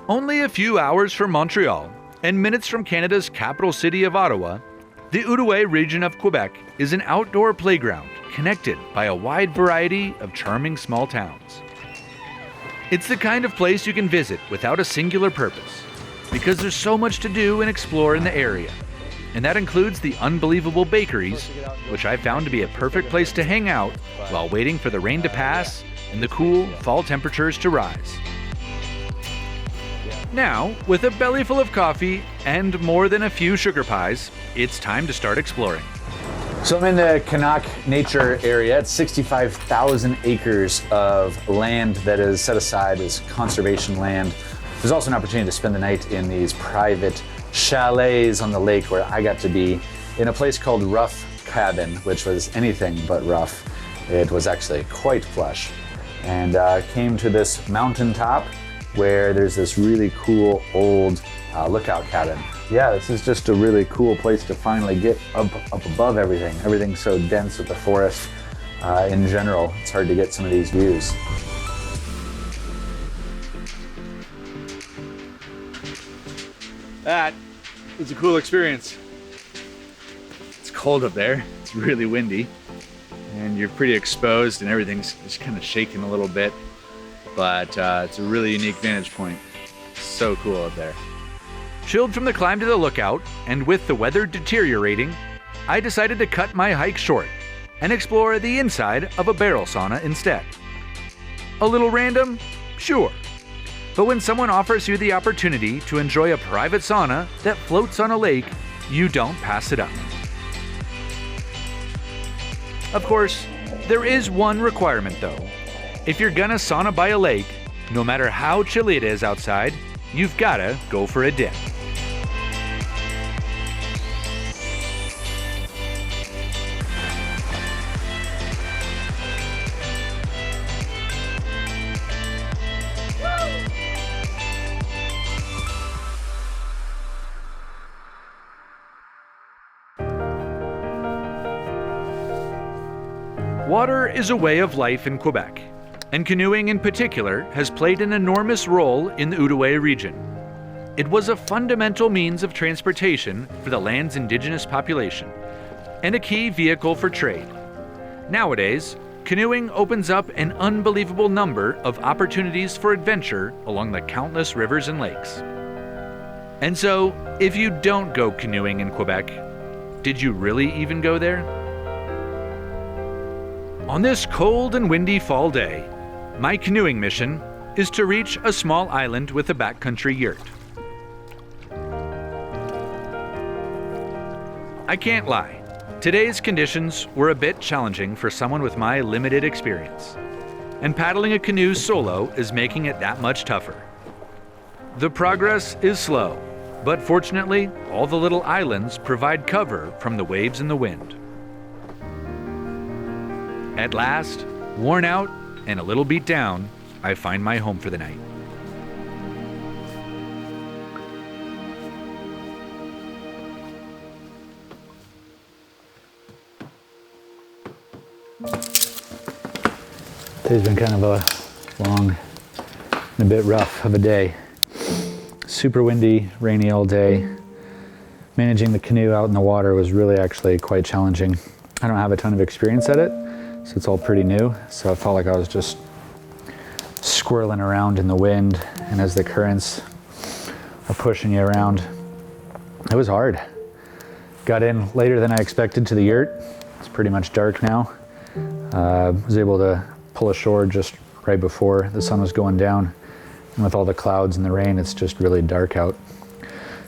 Only a few hours from Montreal and minutes from Canada's capital city of Ottawa, the Outaouais region of Quebec is an outdoor playground connected by a wide variety of charming small towns. It's the kind of place you can visit without a singular purpose, because there's so much to do and explore in the area. And that includes the unbelievable bakeries, which I found to be a perfect place to hang out while waiting for the rain to pass and the cool fall temperatures to rise. Now, with a belly full of coffee and more than a few sugar pies, it's time to start exploring. So I'm in the KENAUK nature area. It's 65,000 acres of land that is set aside as conservation land. There's also an opportunity to spend the night in these private chalets on the lake where I got to be in a place called Rough Cabin, which was anything but rough. It was actually quite plush. And came to this mountaintop where there's this really cool old lookout cabin. Yeah, this is just a really cool place to finally get up above everything. Everything's so dense with the forest in general. It's hard to get some of these views. That was a cool experience. It's cold up there. It's really windy. And you're pretty exposed and everything's just kind of shaking a little bit. But it's a really unique vantage point. So cool up there. Chilled from the climb to the lookout, and with the weather deteriorating, I decided to cut my hike short and explore the inside of a barrel sauna instead. A little random? Sure. But when someone offers you the opportunity to enjoy a private sauna that floats on a lake, you don't pass it up. Of course, there is one requirement though. If you're gonna sauna by a lake, no matter how chilly it is outside, you've gotta go for a dip. Water is a way of life in Quebec, and canoeing in particular has played an enormous role in the Outaouais region. It was a fundamental means of transportation for the land's indigenous population, and a key vehicle for trade. Nowadays, canoeing opens up an unbelievable number of opportunities for adventure along the countless rivers and lakes. And so, if you don't go canoeing in Quebec, did you really even go there? On this cold and windy fall day, my canoeing mission is to reach a small island with a backcountry yurt. I can't lie, today's conditions were a bit challenging for someone with my limited experience, and paddling a canoe solo is making it that much tougher. The progress is slow, but fortunately, all the little islands provide cover from the waves and the wind. At last, worn out and a little beat down, I find my home for the night. Today's been kind of a long and a bit rough of a day. Super windy, rainy all day. Managing the canoe out in the water was really actually quite challenging. I don't have a ton of experience at it, so it's all pretty new. So I felt like I was just swirling around in the wind, and as the currents are pushing you around, it was hard. Got in later than I expected to the yurt. It's pretty much dark now. Was able to pull ashore just right before the sun was going down. And with all the clouds and the rain, it's just really dark out.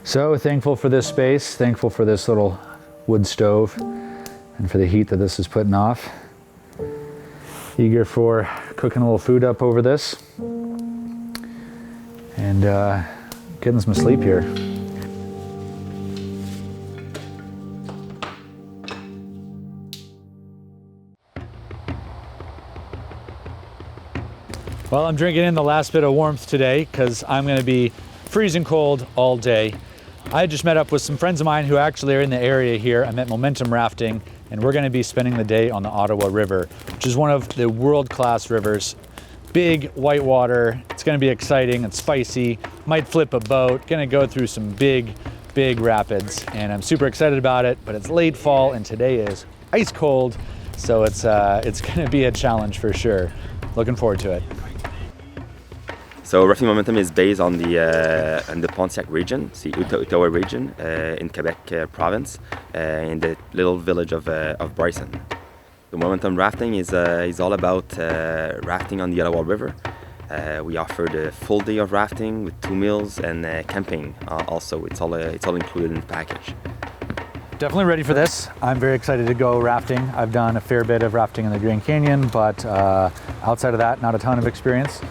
So thankful for this space, thankful for this little wood stove, and for the heat that this is putting off. Eager for cooking a little food up over this and getting some sleep here. Well, I'm drinking in the last bit of warmth today because I'm going to be freezing cold all day. I just met up with some friends of mine who actually are in the area here. I'm at Momentum Rafting, and we're going to be spending the day on the Ottawa River, which is one of the world-class rivers. Big whitewater, It's gonna be exciting and spicy, might flip a boat, gonna go through some big rapids, and I'm super excited about it, but it's late fall and today is ice cold, so it's gonna be a challenge for sure. Looking forward to it. So rafting momentum is based on the Pontiac region, the Ottawa region in Quebec province, in the little village of BRYSON. The momentum rafting is all about rafting on the Ottawa River. We offer the full day of rafting with 2 meals and camping. Also, it's all included in the package. Definitely ready for this. I'm very excited to go rafting. I've done a fair bit of rafting in the Grand Canyon, but outside of that, not a ton of experience.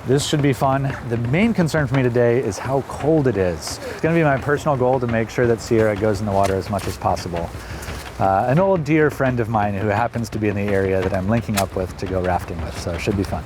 This should be fun. The main concern for me today is how cold it is. It's gonna be my personal goal to make sure that Sierra goes in the water as much as possible. An old dear friend of mine who happens to be in the area that I'm linking up with to go rafting with, so it should be fun.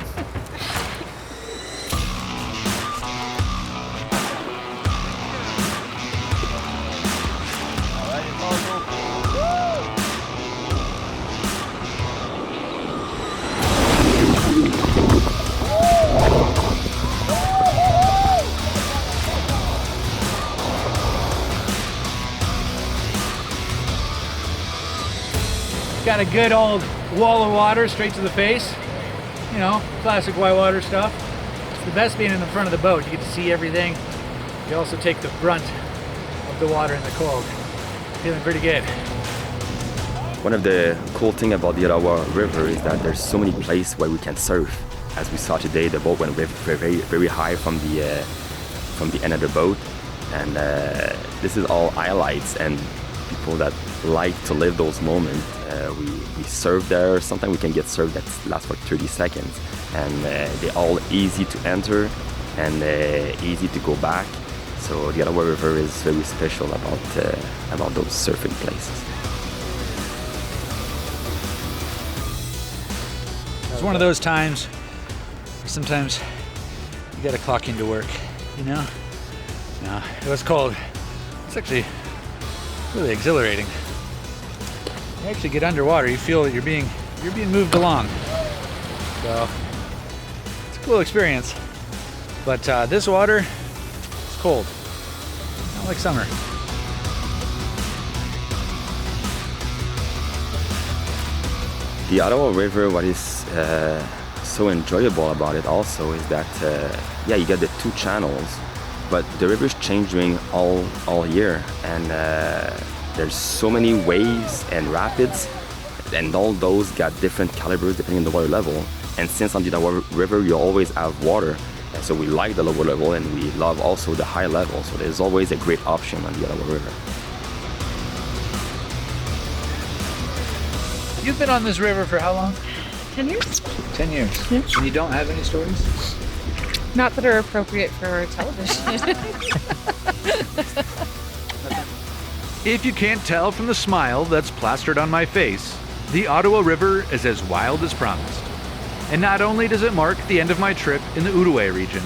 Got a good old wall of water straight to the face. You know, classic whitewater stuff. It's the best being in the front of the boat. You get to see everything. You also take the brunt of the water in the cold. Feeling pretty good. One of the cool things about the Ottawa River is that there's so many places where we can surf. As we saw today, the boat went very high from the end of the boat, and this is all highlights and people that like to live those moments. We surf there. Sometimes we can get surf that lasts for 30 seconds, and they're all easy to enter and easy to go back. So the Ottawa River is very special about those surfing places. It's one of those times where sometimes you gotta clock into work, you know? No, it was cold. It's actually really exhilarating. You actually get underwater, you feel that you're being moved along. So it's a cool experience. But this water is cold. Not like summer. The Ottawa River, what is so enjoyable about it also is that yeah, you get the 2 channels, but the rivers change during all year, and there's so many waves and rapids, and all those got different calibers depending on the water level. And since on the Ottawa River you always have water, so we like the lower level and we love also the high level, so there's always a great option on the Ottawa River. You've been on this river for how long? 10 years? 10 years. Yeah. And you don't have any stories? Not that are appropriate for television. If you can't tell from the smile that's plastered on my face, the Ottawa River is as wild as promised. And not only does it mark the end of my trip in the Outaouais region,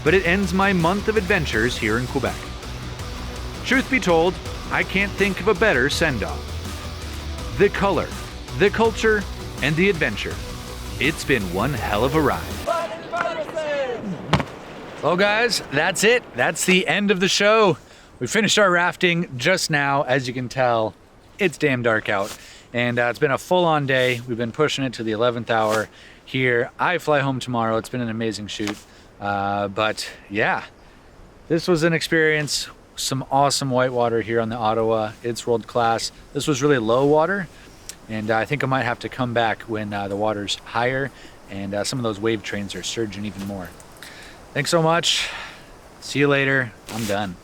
but it ends my month of adventures here in Quebec. Truth be told, I can't think of a better send-off. The color, the culture, and the adventure. It's been one hell of a ride. Well guys, that's it. That's the end of the show. We finished our rafting just now. As you can tell, it's damn dark out. And it's been a full-on day. We've been pushing it to the 11th hour here. I fly home tomorrow. It's been an amazing shoot. But yeah, this was an experience. Some awesome whitewater here on the Ottawa. It's world class. This was really low water. And I think I might have to come back when the water's higher and some of those wave trains are surging even more. Thanks so much. See you later. I'm done.